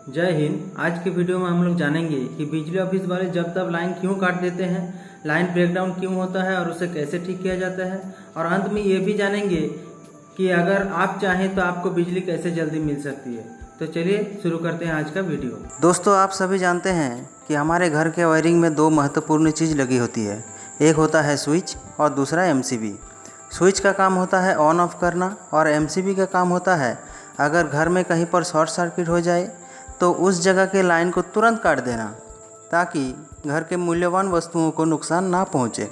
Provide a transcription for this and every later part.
जय हिंद। आज के वीडियो में हम लोग जानेंगे कि बिजली ऑफिस वाले जब तब लाइन क्यों काट देते हैं, लाइन ब्रेकडाउन क्यों होता है और उसे कैसे ठीक किया जाता है, और अंत में ये भी जानेंगे कि अगर आप चाहें तो आपको बिजली कैसे जल्दी मिल सकती है। तो चलिए शुरू करते हैं आज का वीडियो। दोस्तों, आप सभी जानते हैं कि हमारे घर के वायरिंग में दो महत्वपूर्ण चीज़ लगी होती है। एक होता है स्विच और दूसरा एमसीबी। स्विच का काम होता है ऑन ऑफ करना और एमसीबी का काम होता है अगर घर में कहीं पर शॉर्ट सर्किट हो जाए तो उस जगह के लाइन को तुरंत काट देना, ताकि घर के मूल्यवान वस्तुओं को नुकसान ना पहुंचे।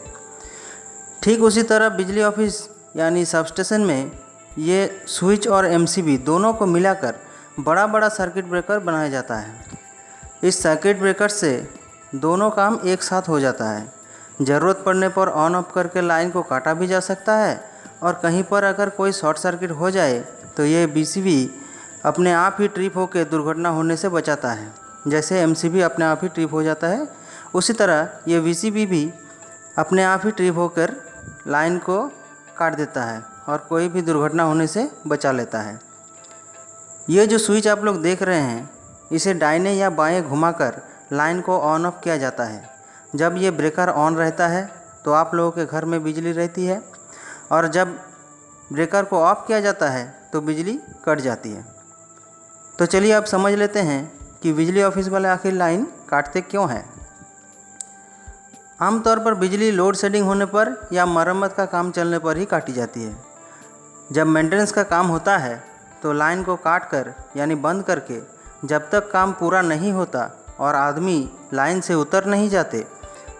ठीक उसी तरह बिजली ऑफिस यानी सबस्टेशन में ये स्विच और एमसीबी दोनों को मिलाकर बड़ा बड़ा सर्किट ब्रेकर बनाया जाता है। इस सर्किट ब्रेकर से दोनों काम एक साथ हो जाता है। ज़रूरत पड़ने पर ऑन ऑफ करके लाइन को काटा भी जा सकता है, और कहीं पर अगर कोई शॉर्ट सर्किट हो जाए तो ये बीसीबी अपने आप ही ट्रिप होकर दुर्घटना होने से बचाता है। जैसे एमसीबी अपने आप ही ट्रिप हो जाता है, उसी तरह ये वीसीबी भी अपने आप ही ट्रिप होकर लाइन को काट देता है और कोई भी दुर्घटना होने से बचा लेता है। ये जो स्विच आप लोग देख रहे हैं, इसे दाहिने या बाएं घुमाकर लाइन को ऑन ऑफ किया जाता है। जब ये ब्रेकर ऑन रहता है तो आप लोगों के घर में बिजली रहती है, और जब ब्रेकर को ऑफ किया जाता है तो बिजली कट जाती है। तो चलिए आप समझ लेते हैं कि बिजली ऑफिस वाले आखिर लाइन काटते क्यों हैं। आमतौर पर बिजली लोड शेडिंग होने पर या मरम्मत का काम चलने पर ही काटी जाती है। जब मेंटेनेंस का काम होता है तो लाइन को काट कर यानी बंद करके जब तक काम पूरा नहीं होता और आदमी लाइन से उतर नहीं जाते,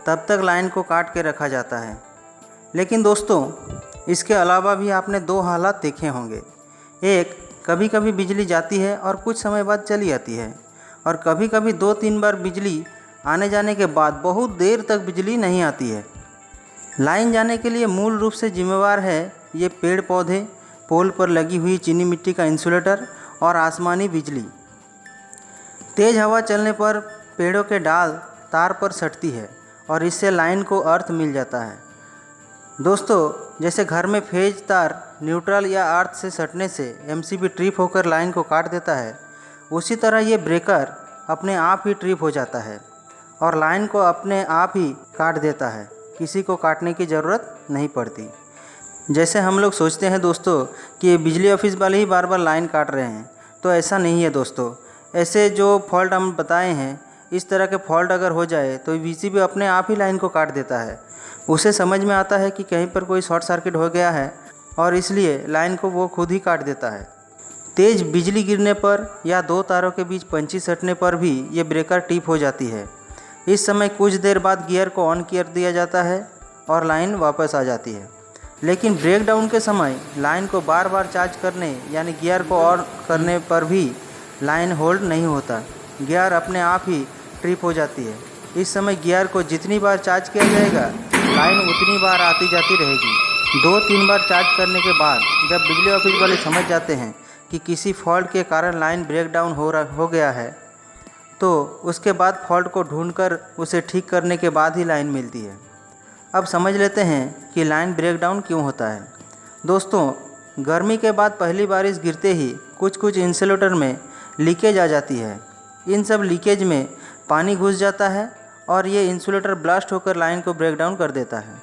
तब तक लाइन को काट के रखा जाता है। लेकिन दोस्तों, इसके अलावा भी आपने दो हालात देखे होंगे। एक, कभी कभी बिजली जाती है और कुछ समय बाद चली आती है, और कभी कभी 2-3 बार बिजली आने जाने के बाद बहुत देर तक बिजली नहीं आती है। लाइन जाने के लिए मूल रूप से जिम्मेवार है ये पेड़ पौधे, पोल पर लगी हुई चीनी मिट्टी का इंसुलेटर और आसमानी बिजली। तेज़ हवा चलने पर पेड़ों के डाल तार पर सटती है और इससे लाइन को अर्थ मिल जाता है। दोस्तों, जैसे घर में फेज तार न्यूट्रल या अर्थ से सटने से एमसीबी ट्रिप होकर लाइन को काट देता है, उसी तरह ये ब्रेकर अपने आप ही ट्रिप हो जाता है और लाइन को अपने आप ही काट देता है। किसी को काटने की ज़रूरत नहीं पड़ती। जैसे हम लोग सोचते हैं दोस्तों कि ये बिजली ऑफिस वाले ही बार बार लाइन काट रहे हैं, तो ऐसा नहीं है दोस्तों। ऐसे जो फॉल्ट हम बताए हैं, इस तरह के फॉल्ट अगर हो जाए तो वीसीबी अपने आप ही लाइन को काट देता है। उसे समझ में आता है कि कहीं पर कोई शॉर्ट सर्किट हो गया है और इसलिए लाइन को वो खुद ही काट देता है। तेज़ बिजली गिरने पर या दो तारों के बीच पंछी सटने पर भी ये ब्रेकर टिप हो जाती है। इस समय कुछ देर बाद गियर को ऑन कर दिया जाता है और लाइन वापस आ जाती है। लेकिन ब्रेकडाउन के समय लाइन को बार बार चार्ज करने यानी गियर को ऑन करने पर भी लाइन होल्ड नहीं होता। गियर अपने आप ही ट्रिप हो जाती है। इस समय गियर को जितनी बार चार्ज किया जाएगा, लाइन उतनी बार आती जाती रहेगी। 2-3 बार चार्ज करने के बाद जब बिजली ऑफिस वाले समझ जाते हैं कि किसी फॉल्ट के कारण लाइन ब्रेकडाउन हो गया है, तो उसके बाद फॉल्ट को ढूंढकर उसे ठीक करने के बाद ही लाइन मिलती है। अब समझ लेते हैं कि लाइन ब्रेकडाउन क्यों होता है। दोस्तों, गर्मी के बाद पहली बारिश गिरते ही कुछ इंसुलेटर में लीकेज आ जाती है। इन सब लीकेज में पानी घुस जाता है और ये इंसुलेटर ब्लास्ट होकर लाइन को ब्रेकडाउन कर देता है।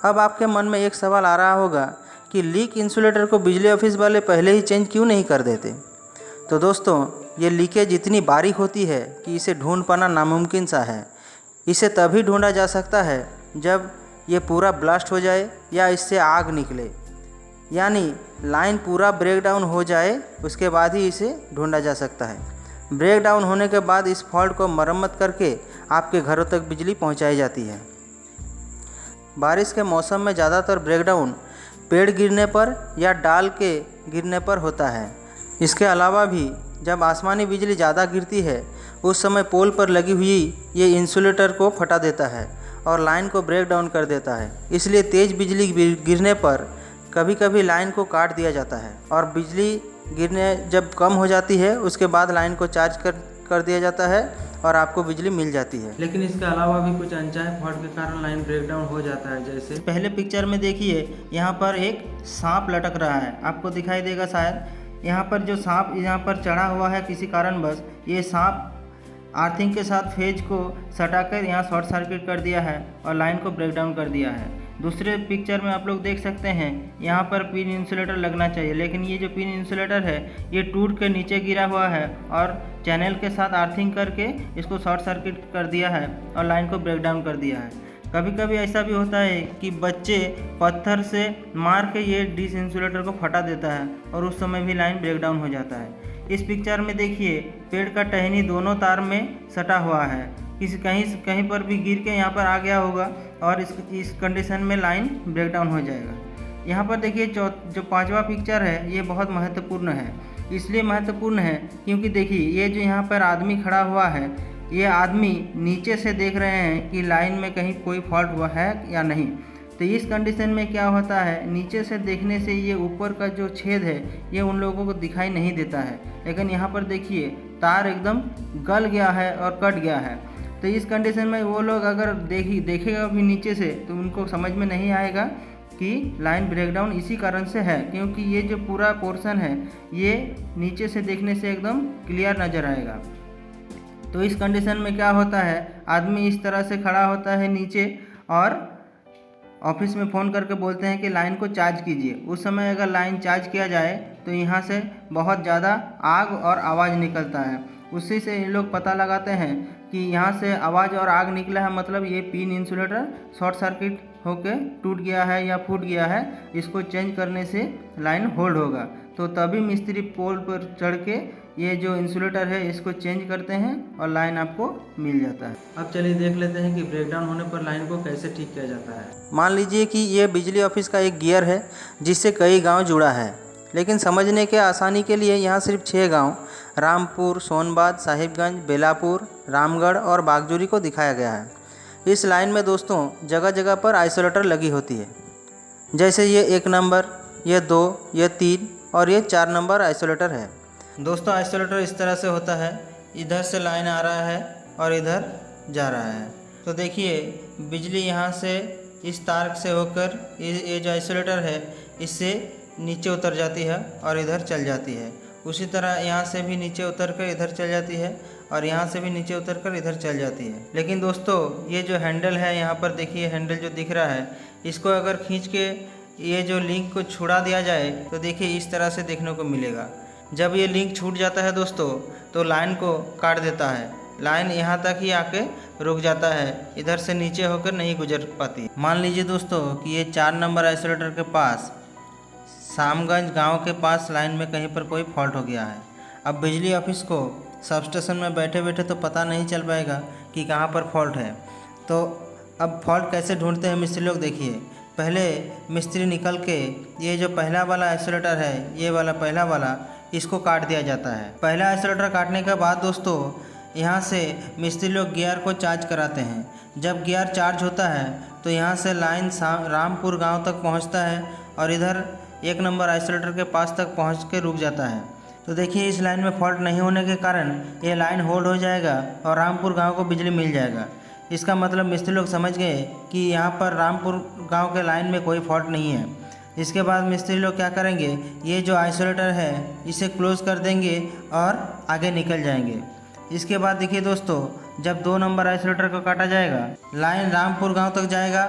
अब आपके मन में एक सवाल आ रहा होगा कि लीक इंसुलेटर को बिजली ऑफिस वाले पहले ही चेंज क्यों नहीं कर देते। तो दोस्तों, ये लीकेज इतनी बारीक होती है कि इसे ढूंढ पाना नामुमकिन सा है। इसे तभी ढूंढा जा सकता है जब ये पूरा ब्लास्ट हो जाए या इससे आग निकले, यानी लाइन पूरा ब्रेकडाउन हो जाए, उसके बाद ही इसे ढूंढा जा सकता है। ब्रेकडाउन होने के बाद इस फॉल्ट को मरम्मत करके आपके घरों तक बिजली पहुंचाई जाती है। बारिश के मौसम में ज़्यादातर ब्रेकडाउन पेड़ गिरने पर या डाल के गिरने पर होता है। इसके अलावा भी जब आसमानी बिजली ज़्यादा गिरती है, उस समय पोल पर लगी हुई ये इंसुलेटर को फटा देता है और लाइन को ब्रेक डाउन कर देता है। इसलिए तेज़ बिजली गिरने पर कभी कभी लाइन को काट दिया जाता है, और बिजली गिरने जब कम हो जाती है उसके बाद लाइन को चार्ज कर दिया जाता है और आपको बिजली मिल जाती है। लेकिन इसके अलावा भी कुछ अनचाहे फॉल्ट के कारण लाइन ब्रेकडाउन हो जाता है। जैसे पहले पिक्चर में देखिए, यहाँ पर एक सांप लटक रहा है, आपको दिखाई देगा शायद। यहाँ पर जो सांप यहाँ पर चढ़ा हुआ है किसी कारणवश, ये सांप आर्थिंग के साथ फेज को सटाकर यहाँ शॉर्ट सर्किट कर दिया है और लाइन को ब्रेक डाउन कर दिया है। दूसरे पिक्चर में आप लोग देख सकते हैं यहाँ पर पिन इंसुलेटर लगना चाहिए, लेकिन ये जो पिन इंसुलेटर है ये टूट के नीचे गिरा हुआ है और चैनल के साथ आर्थिंग करके इसको शॉर्ट सर्किट कर दिया है और लाइन को ब्रेक डाउन कर दिया है। कभी कभी ऐसा भी होता है कि बच्चे पत्थर से मार के ये डिस इंसुलेटर को फटा देता है और उस समय भी लाइन ब्रेक डाउन हो जाता है। इस पिक्चर में देखिए पेड़ का टहनी दोनों तार में सटा हुआ है, किसी कहीं पर भी गिर के यहाँ पर आ गया होगा और इस कंडीशन में लाइन ब्रेक डाउन हो जाएगा। यहाँ पर देखिए जो पांचवा पिक्चर है ये बहुत महत्वपूर्ण है। इसलिए महत्वपूर्ण है क्योंकि देखिए ये जो यहाँ पर आदमी खड़ा हुआ है, ये आदमी नीचे से देख रहे हैं कि लाइन में कहीं कोई फॉल्ट हुआ है या नहीं। तो इस कंडीशन में क्या होता है, नीचे से देखने से ये ऊपर का जो छेद है ये उन लोगों को दिखाई नहीं देता है, लेकिन यहाँ पर देखिए तार एकदम गल गया है और कट गया है। तो इस कंडीशन में वो लोग अगर देखेगा भी नीचे से तो उनको समझ में नहीं आएगा कि लाइन ब्रेकडाउन इसी कारण से है, क्योंकि ये जो पूरा पोर्शन है ये नीचे से देखने से एकदम क्लियर नज़र आएगा। तो इस कंडीशन में क्या होता है, आदमी इस तरह से खड़ा होता है नीचे और ऑफिस में फ़ोन करके बोलते हैं कि लाइन को चार्ज कीजिए। उस समय अगर लाइन चार्ज किया जाए तो यहाँ से बहुत ज़्यादा आग और आवाज़ निकलता है। उसी से ये लोग पता लगाते हैं कि यहाँ से आवाज़ और आग निकला है, मतलब ये पिन इंसुलेटर शॉर्ट सर्किट होके टूट गया है या फूट गया है, इसको चेंज करने से लाइन होल्ड होगा। तो तभी मिस्त्री पोल पर चढ़ के ये जो इंसुलेटर है इसको चेंज करते हैं और लाइन आपको मिल जाता है। अब चलिए देख लेते हैं कि ब्रेकडाउन होने पर लाइन को कैसे ठीक किया जाता है। मान लीजिए कि ये बिजली ऑफिस का एक गियर है जिससे कई गांव जुड़ा है, लेकिन समझने के आसानी के लिए यहाँ सिर्फ 6 गांव रामपुर, सोनबाद, साहिबगंज, बेलापुर, रामगढ़ और बागजोरी को दिखाया गया है। इस लाइन में दोस्तों जगह जगह पर आइसोलेटर लगी होती है, जैसे ये 1 नंबर, ये 2, ये 3 और ये 4 नंबर आइसोलेटर है। दोस्तों आइसोलेटर इस तरह से होता है, इधर से लाइन आ रहा है और इधर जा रहा है। तो देखिए बिजली यहाँ से इस तार से होकर ये जो आइसोलेटर है इससे नीचे उतर जाती है और इधर चल जाती है। उसी तरह यहाँ से भी नीचे उतर कर इधर चल जाती है और यहाँ से भी नीचे उतर कर इधर चल जाती है। लेकिन दोस्तों ये जो हैंडल है, यहाँ पर देखिए हैंडल जो दिख रहा है, इसको अगर खींच के ये जो लिंक को छुड़ा दिया जाए तो देखिए इस तरह से देखने को मिलेगा। जब ये लिंक छूट जाता है दोस्तों तो लाइन को काट देता है, लाइन यहाँ तक ही आके रुक जाता है, इधर से नीचे होकर नहीं गुजर पाती। मान लीजिए दोस्तों कि ये 4 नंबर आइसोलेटर के पास शामगंज गांव के पास लाइन में कहीं पर कोई फॉल्ट हो गया है। अब बिजली ऑफिस को सब स्टेशन में बैठे बैठे तो पता नहीं चल पाएगा कि कहाँ पर फॉल्ट है। तो अब फॉल्ट कैसे ढूंढते हैं मिस्त्री लोग, देखिए पहले मिस्त्री निकल के ये जो पहला वाला आइसोलेटर है, ये वाला पहला वाला, इसको काट दिया जाता है। पहला आइसोलेटर काटने के बाद दोस्तों यहाँ से मिस्त्री लोग गियर को चार्ज कराते हैं। जब गियर चार्ज होता है तो यहाँ से लाइन रामपुर गांव तक पहुँचता है और इधर 1 नंबर आइसोलेटर के पास तक पहुँच के रुक जाता है। तो देखिए इस लाइन में फॉल्ट नहीं होने के कारण ये लाइन होल्ड हो जाएगा और रामपुर गाँव को बिजली मिल जाएगा। इसका मतलब मिस्त्री लोग समझ गए कि यहाँ पर रामपुर गांव के लाइन में कोई फॉल्ट नहीं है। इसके बाद मिस्त्री लोग क्या करेंगे, ये जो आइसोलेटर है इसे क्लोज कर देंगे और आगे निकल जाएंगे। इसके बाद देखिए दोस्तों जब 2 नंबर आइसोलेटर को काटा जाएगा, लाइन रामपुर गांव तक जाएगा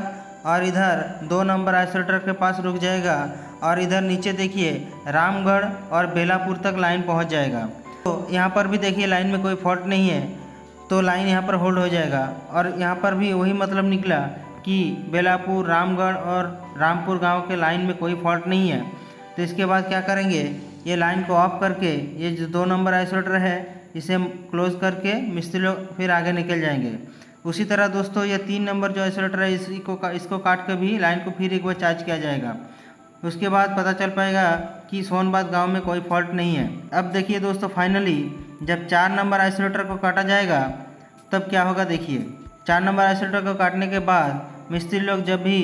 और इधर 2 नंबर आइसोलेटर के पास रुक जाएगा और इधर नीचे देखिए रामगढ़ और बेलापुर तक लाइन पहुँच जाएगा। तो यहाँ पर भी देखिए लाइन में कोई फॉल्ट नहीं है, तो लाइन यहाँ पर होल्ड हो जाएगा। और यहाँ पर भी वही मतलब निकला कि बेलापुर, रामगढ़ और रामपुर गांव के लाइन में कोई फॉल्ट नहीं है। तो इसके बाद क्या करेंगे, ये लाइन को ऑफ करके ये जो 2 नंबर आइसोलेटर है इसे क्लोज करके मिस्त्री लोग फिर आगे निकल जाएंगे। उसी तरह दोस्तों ये 3 नंबर जो आइसोलेटर है इसको काट कर भी लाइन को फिर एक बार चार्ज किया जाएगा। उसके बाद पता चल पाएगा कि सोनबाद गांव में कोई फॉल्ट नहीं है। अब देखिए दोस्तों फाइनली जब 4 नंबर आइसोलेटर को काटा जाएगा तब क्या होगा, देखिए 4 नंबर आइसोलेटर को काटने के बाद मिस्त्री लोग जब भी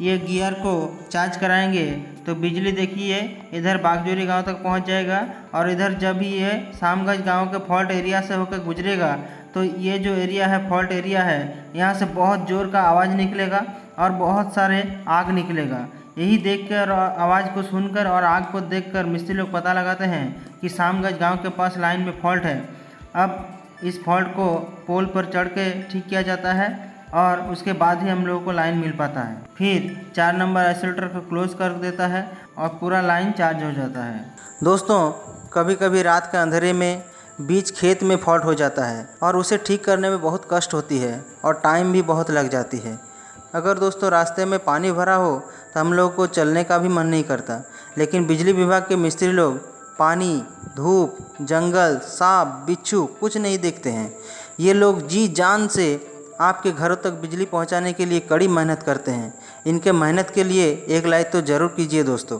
ये गियर को चार्ज कराएंगे तो बिजली देखिए इधर बागजोरी गांव तक पहुंच जाएगा और इधर जब भी ये शामगंज गांव के फॉल्ट एरिया से होकर गुजरेगा तो ये जो एरिया है फॉल्ट एरिया है, यहाँ से बहुत ज़ोर का आवाज़ निकलेगा और बहुत सारे आग निकलेगा। यही देखकर और आवाज़ को सुनकर और आग को देखकर मिस्त्री लोग पता लगाते हैं कि शामगंज गांव के पास लाइन में फॉल्ट है। अब इस फॉल्ट को पोल पर चढ़ के ठीक किया जाता है और उसके बाद ही हम लोगों को लाइन मिल पाता है। फिर 4 नंबर आइसोलेटर को क्लोज कर देता है और पूरा लाइन चार्ज हो जाता है। दोस्तों, कभी कभी रात के अंधेरे में बीच खेत में फॉल्ट हो जाता है और उसे ठीक करने में बहुत कष्ट होती है और टाइम भी बहुत लग जाती है। अगर दोस्तों रास्ते में पानी भरा हो तो हम लोग को चलने का भी मन नहीं करता, लेकिन बिजली विभाग के मिस्त्री लोग पानी, धूप, जंगल, सांप, बिच्छू कुछ नहीं देखते हैं। ये लोग जी जान से आपके घरों तक बिजली पहुंचाने के लिए कड़ी मेहनत करते हैं। इनके मेहनत के लिए एक लाइक तो ज़रूर कीजिए दोस्तों।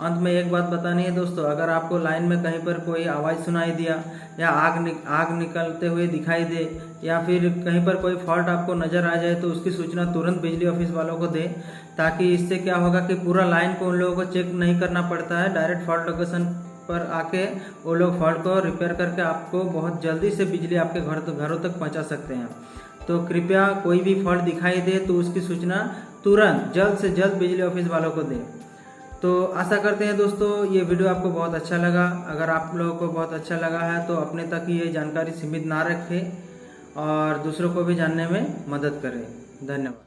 अंत में एक बात बतानी है दोस्तों, अगर आपको लाइन में कहीं पर कोई आवाज़ सुनाई दिया या आग निकलते हुए दिखाई दे या फिर कहीं पर कोई फॉल्ट आपको नज़र आ जाए तो उसकी सूचना तुरंत बिजली ऑफिस वालों को दें, ताकि इससे क्या होगा कि पूरा लाइन को उन लोगों को चेक नहीं करना पड़ता है। डायरेक्ट फॉल्ट लोकेशन पर आके वो लोग फॉल्ट को रिपेयर करके आपको बहुत जल्दी से बिजली आपके घरों तक पहुँचा सकते हैं। तो कृपया कोई भी फॉल्ट दिखाई दे तो उसकी सूचना तुरंत जल्द से जल्द बिजली ऑफिस वालों को दें। तो आशा करते हैं दोस्तों ये वीडियो आपको बहुत अच्छा लगा। अगर आप लोगों को बहुत अच्छा लगा है तो अपने तक ये जानकारी सीमित ना रखें और दूसरों को भी जानने में मदद करें। धन्यवाद।